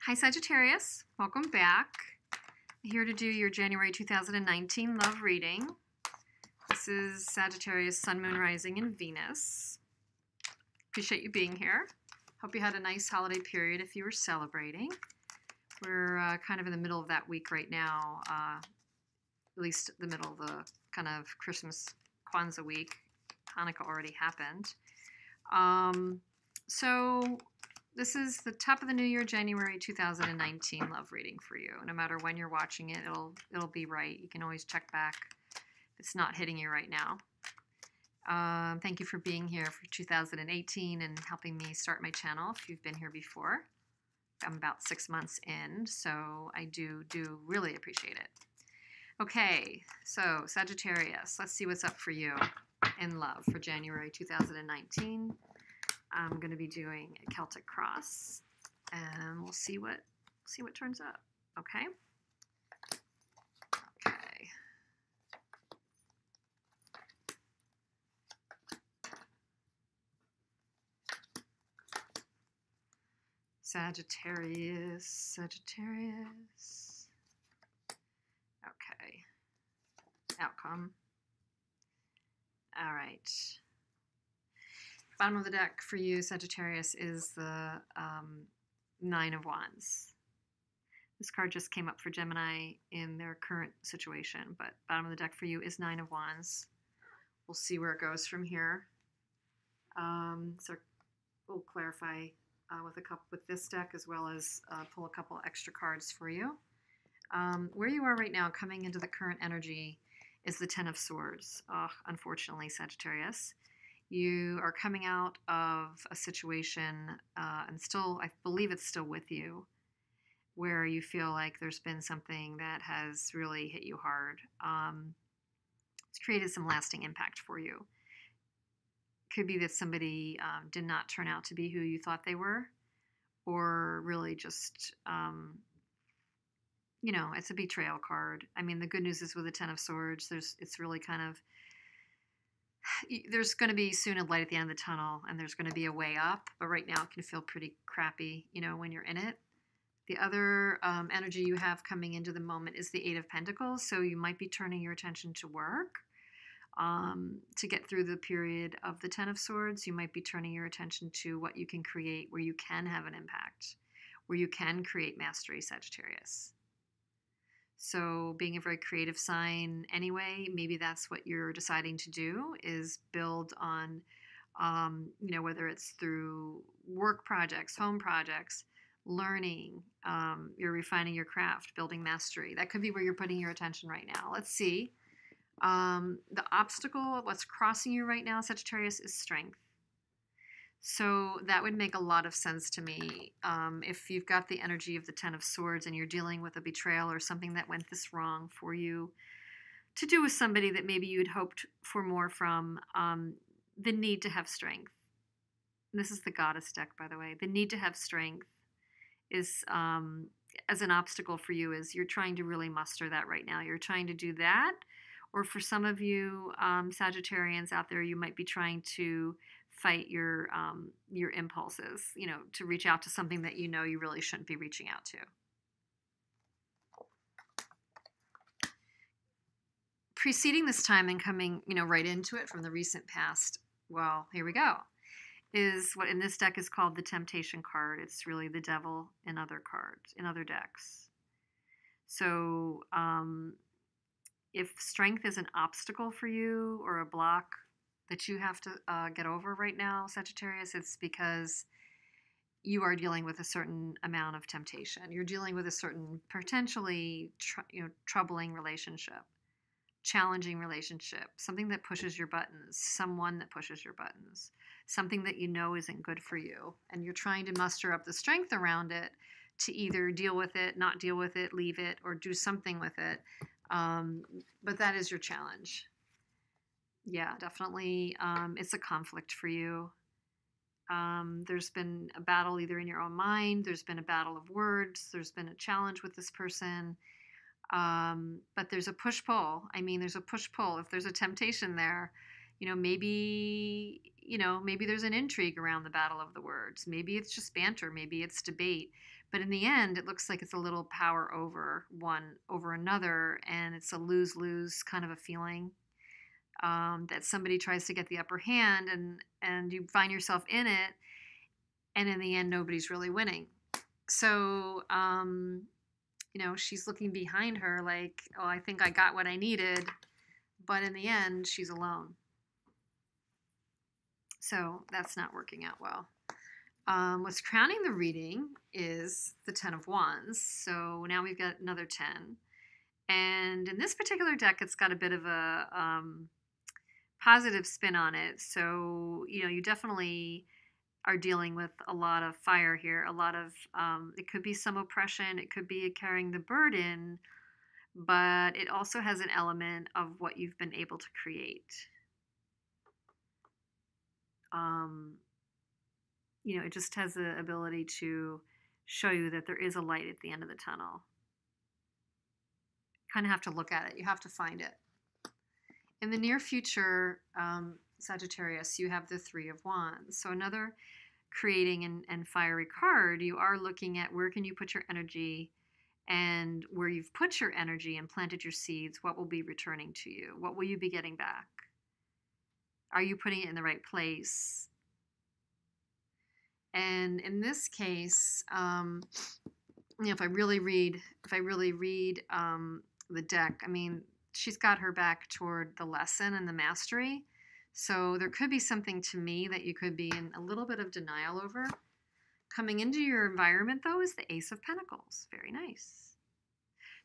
Hi Sagittarius, welcome back. Here to do your January 2019 love reading. This is Sagittarius, Sun, Moon, Rising, and Venus. Appreciate you being here. Hope you had a nice holiday period if you were celebrating. We're kind of in the middle of that week right now, at least the middle of the kind of Christmas Kwanzaa week. Hanukkah already happened. So this is the top of the new year, January 2019 love reading for you. No matter when you're watching it, it'll be right. You can always check back if it's not hitting you right now. Thank you for being here for 2018 and helping me start my channel if you've been here before. I'm about 6 months in, so I do really appreciate it. Okay, so Sagittarius, let's see what's up for you in love for January 2019. I'm going to be doing a Celtic cross, and we'll see what turns up. Okay. Okay. Sagittarius. Okay. Outcome. All right. Bottom of the deck for you, Sagittarius, is the Nine of Wands. This card just came up for Gemini in their current situation, but bottom of the deck for you is Nine of Wands. We'll see where it goes from here. So we'll clarify with this deck as well as pull a couple extra cards for you. Where you are right now, coming into the current energy, is the Ten of Swords. Unfortunately, Sagittarius. You are coming out of a situation, and still, I believe it's still with you, where you feel like there's been something that has really hit you hard. It's created some lasting impact for you. Could be that somebody did not turn out to be who you thought they were, or really just, it's a betrayal card. I mean, the good news is with the Ten of Swords, it's really kind of, there's going to be soon a light at the end of the tunnel, and there's going to be a way up, but right now it can feel pretty crappy, when you're in it. The other energy you have coming into the moment is the Eight of Pentacles, so you might be turning your attention to work. To get through the period of the Ten of Swords, you might be turning your attention to what you can create, where you can have an impact, where you can create mastery, Sagittarius. So being a very creative sign anyway, maybe that's what you're deciding to do, is build on, whether it's through work projects, home projects, learning, you're refining your craft, building mastery. That could be where you're putting your attention right now. Let's see. The obstacle, what's crossing you right now, Sagittarius, is strength. So that would make a lot of sense to me. If you've got the energy of the Ten of Swords and you're dealing with a betrayal or something that went this wrong for you to do with somebody that maybe you'd hoped for more from, the need to have strength. This is the Goddess deck, by the way. The need to have strength is, as an obstacle for you, is you're trying to really muster that right now. You're trying to do that. Or for some of you Sagittarians out there, you might be trying to fight your impulses, to reach out to something that you really shouldn't be reaching out to. Preceding this time and coming, right into it from the recent past, well, here we go, is what in this deck is called the Temptation card. It's really the Devil in other cards, in other decks. So if strength is an obstacle for you or a block that you have to get over right now, Sagittarius, it's because you are dealing with a certain amount of temptation. You're dealing with a certain potentially troubling relationship, challenging relationship, something that pushes your buttons, someone that pushes your buttons, something that isn't good for you. And you're trying to muster up the strength around it to either deal with it, not deal with it, leave it, or do something with it. But that is your challenge. Yeah, definitely. It's a conflict for you. There's been a battle either in your own mind. There's been a battle of words. There's been a challenge with this person. But there's a push-pull. I mean, there's a push-pull. If there's a temptation there, maybe there's an intrigue around the battle of the words. Maybe it's just banter. Maybe it's debate. But in the end, it looks like it's a little power over one over another, and it's a lose-lose kind of a feeling, that somebody tries to get the upper hand, and you find yourself in it, and in the end, nobody's really winning. So, she's looking behind her like, oh, I think I got what I needed, but in the end, she's alone. So that's not working out well. What's crowning the reading is the 10 of Wands. So now we've got another 10. And in this particular deck, it's got a bit of a positive spin on it. So, you definitely are dealing with a lot of fire here. A lot of, it could be some oppression. It could be carrying the burden. But it also has an element of what you've been able to create. It just has the ability to show you that there is a light at the end of the tunnel. You kind of have to look at it. You have to find it. In the near future, Sagittarius, you have the 3 of Wands. So another creating and fiery card. You are looking at where can you put your energy, and where you've put your energy and planted your seeds, what will be returning to you? What will you be getting back? Are you putting it in the right place? And in this case, if I really read the deck, I mean, she's got her back toward the lesson and the mastery. So there could be something to me that you could be in a little bit of denial over. Coming into your environment, though, is the Ace of Pentacles. Very nice.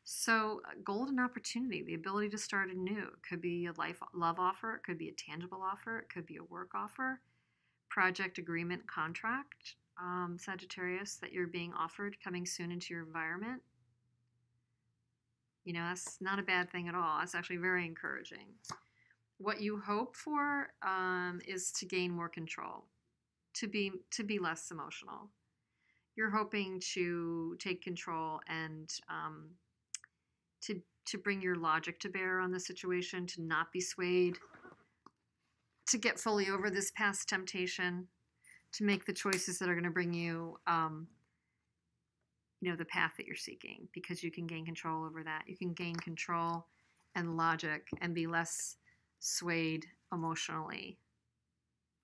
So golden opportunity, the ability to start anew. It could be a love offer. It could be a tangible offer. It could be a work offer. Project, agreement, contract, Sagittarius, that you're being offered coming soon into your environment. That's not a bad thing at all. That's actually very encouraging. What you hope for is to gain more control, to be less emotional. You're hoping to take control and to bring your logic to bear on the situation, to not be swayed, to get fully over this past temptation, to make the choices that are going to bring you, the path that you're seeking, because you can gain control over that. You can gain control and logic and be less swayed emotionally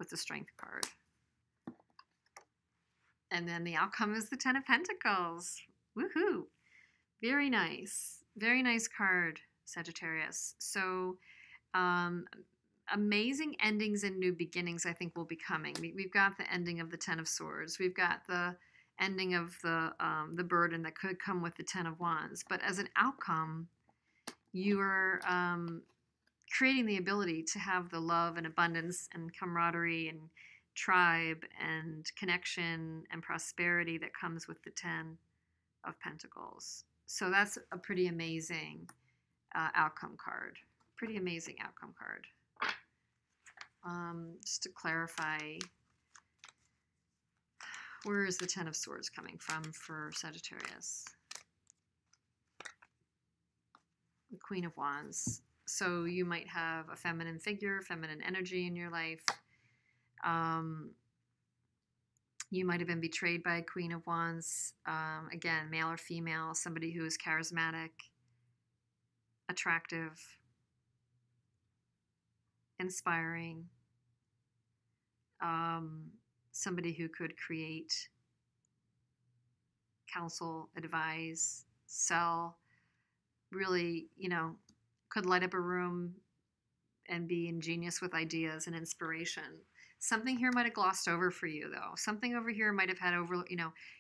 with the Strength card. And then the outcome is the 10 of Pentacles. Woohoo! Very nice. Very nice card, Sagittarius. So, amazing endings and new beginnings, I think, will be coming. We've got the ending of the 10 of Swords. We've got the ending of the burden that could come with the 10 of Wands. But as an outcome, you are creating the ability to have the love and abundance and camaraderie and tribe and connection and prosperity that comes with the 10 of Pentacles. So that's a pretty amazing outcome card. Pretty amazing outcome card. Just to clarify, where is the 10 of Swords coming from for Sagittarius? The Queen of Wands. So you might have a feminine figure, feminine energy in your life. You might have been betrayed by a Queen of Wands. Again, male or female, somebody who is charismatic, attractive, inspiring, somebody who could create, counsel, advise, sell, really, could light up a room and be ingenious with ideas and inspiration. Something here might have glossed over for you, though. Something over here might have had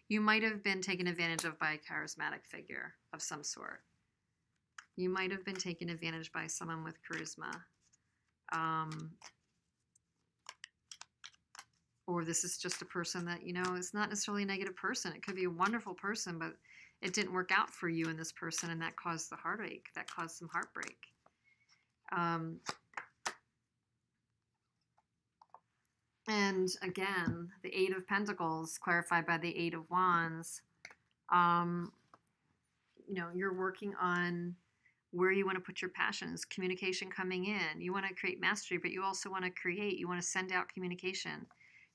you might have been taken advantage of by a charismatic figure of some sort. You might have been taken advantage by someone with charisma. Or this is just a person that, is not necessarily a negative person. It could be a wonderful person, but it didn't work out for you and this person, and that caused the heartache. That caused some heartbreak. And again, the 8 of Pentacles, clarified by the 8 of Wands. You're working on where you want to put your passions, communication coming in. You want to create mastery, but you also want to create. You want to send out communication.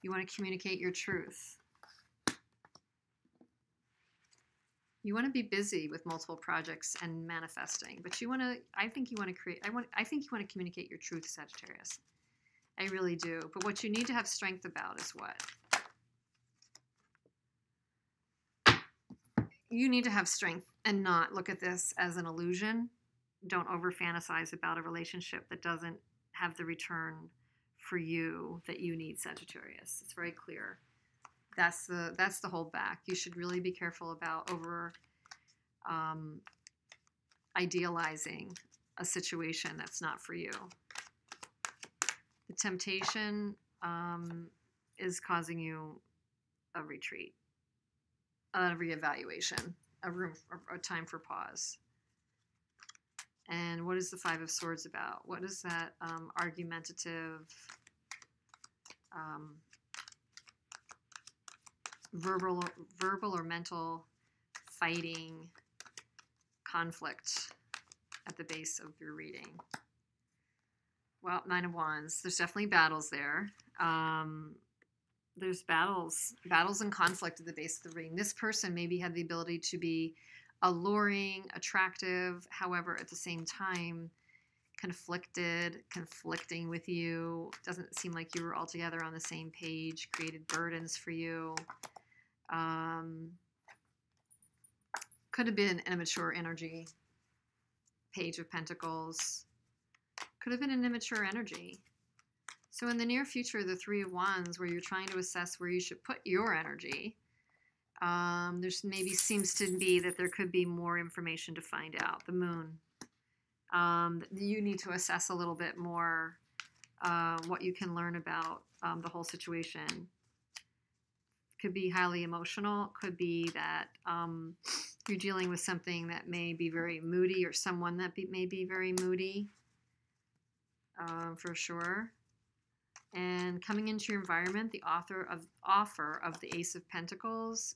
You want to communicate your truth. You want to be busy with multiple projects and manifesting, but I think you want to I think you want to communicate your truth, Sagittarius. I really do. But what you need to have strength about is what? You need to have strength and not look at this as an illusion. Don't over fantasize about a relationship that doesn't have the return for you that you need, Sagittarius. It's very clear. That's the holdback. You should really be careful about over idealizing a situation that's not for you. The temptation is causing you a retreat, a reevaluation, a time for pause. And what is the Five of Swords about? What is that argumentative, verbal or mental fighting conflict at the base of your reading? Well, Nine of Wands. There's definitely battles there. There's battles and conflict at the base of the reading. This person maybe had the ability to be alluring, attractive, however, at the same time, conflicting with you. Doesn't seem like you were altogether on the same page, created burdens for you. Could have been an immature energy. Page of Pentacles. Could have been an immature energy. So in the near future, the Three of Wands, where you're trying to assess where you should put your energy, there's maybe seems to be that there could be more information to find out. The Moon. You need to assess a little bit more what you can learn about the whole situation. Could be highly emotional. Could be that you're dealing with something that may be very moody, or someone that may be very moody, for sure. And coming into your environment, the offer of the Ace of Pentacles,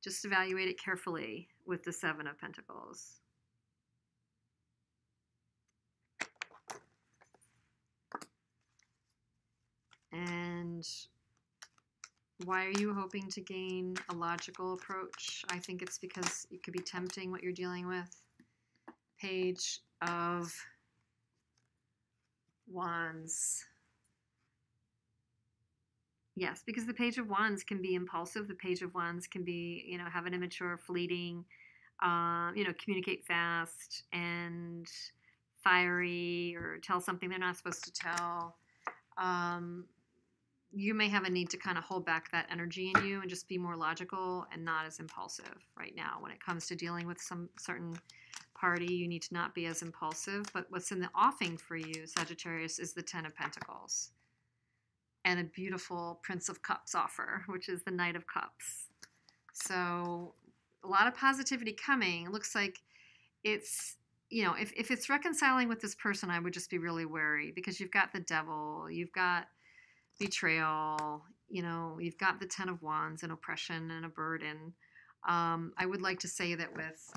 just evaluate it carefully with the Seven of Pentacles. And why are you hoping to gain a logical approach? I think it's because it could be tempting what you're dealing with. Page of Wands. Yes, because the Page of Wands can be impulsive. The Page of Wands can be, have an immature, fleeting, communicate fast and fiery, or tell something they're not supposed to tell. You may have a need to kind of hold back that energy in you and just be more logical and not as impulsive right now. When it comes to dealing with some certain party, you need to not be as impulsive. But what's in the offing for you, Sagittarius, is the Ten of Pentacles. And a beautiful Prince of Cups offer, which is the Knight of Cups. So a lot of positivity coming. It looks like it's, if it's reconciling with this person, I would just be really wary, because you've got the Devil, you've got betrayal, you've got the Ten of Wands and oppression and a burden. I would like to say that with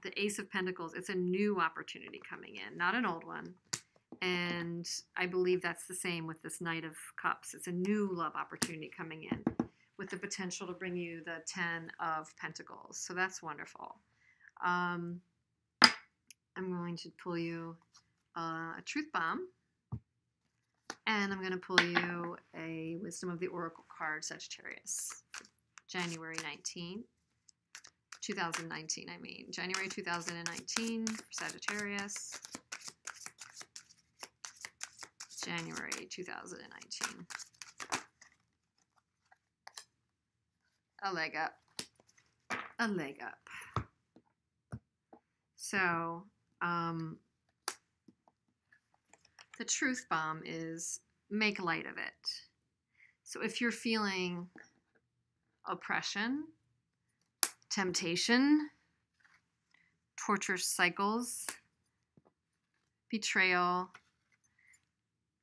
the Ace of Pentacles, it's a new opportunity coming in, not an old one. And I believe that's the same with this Knight of Cups. It's a new love opportunity coming in with the potential to bring you the Ten of Pentacles. So that's wonderful. I'm going to pull you a Truth Bomb. And I'm going to pull you a Wisdom of the Oracle card, Sagittarius. January 2019, I mean. January 2019 for Sagittarius. January 2019. A leg up. A leg up. So, the Truth Bomb is make light of it. So if you're feeling oppression, temptation, torturous cycles, betrayal,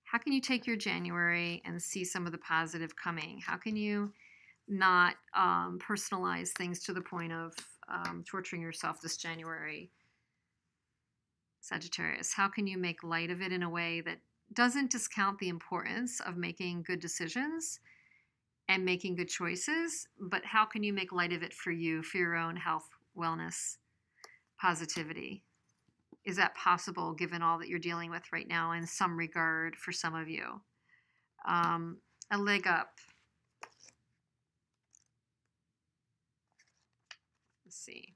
how can you take your January and see some of the positive coming? How can you not personalize things to the point of torturing yourself this January, Sagittarius? How can you make light of it in a way that doesn't discount the importance of making good decisions and making good choices, but how can you make light of it for you, for your own health, wellness, positivity? Is that possible given all that you're dealing with right now in some regard for some of you? A leg up. Let's see.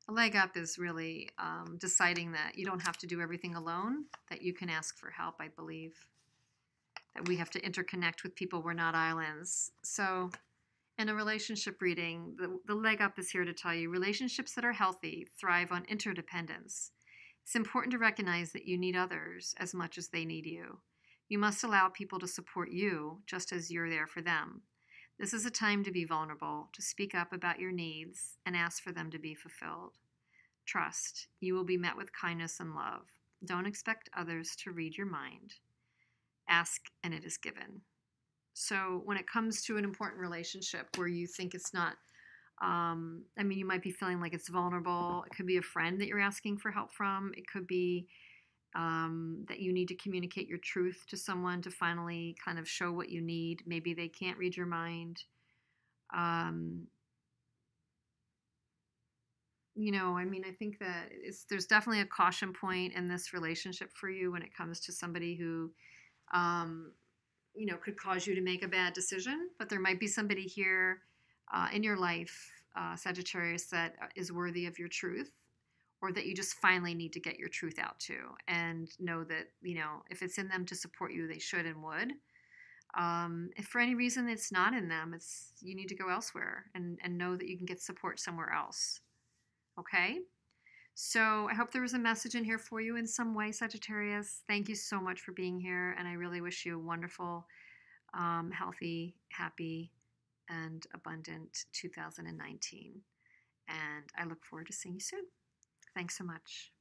A leg up is really deciding that you don't have to do everything alone, that you can ask for help, I believe. That we have to interconnect with people. We're not islands. So in a relationship reading, the leg up is here to tell you relationships that are healthy thrive on interdependence. It's important to recognize that you need others as much as they need you. You must allow people to support you just as you're there for them. This is a time to be vulnerable, to speak up about your needs and ask for them to be fulfilled. Trust. You will be met with kindness and love. Don't expect others to read your mind. Ask and it is given. So when it comes to an important relationship where you think it's not, you might be feeling like it's vulnerable. It could be a friend that you're asking for help from. It could be that you need to communicate your truth to someone to finally kind of show what you need. Maybe they can't read your mind. I think that there's definitely a caution point in this relationship for you when it comes to somebody who, could cause you to make a bad decision. But there might be somebody here in your life, Sagittarius, that is worthy of your truth, or that you just finally need to get your truth out to, and know that, if it's in them to support you, they should and would. If for any reason it's not in them, you need to go elsewhere and know that you can get support somewhere else. Okay? So I hope there was a message in here for you in some way, Sagittarius. Thank you so much for being here, and I really wish you a wonderful, healthy, happy, and abundant 2019. And I look forward to seeing you soon. Thanks so much.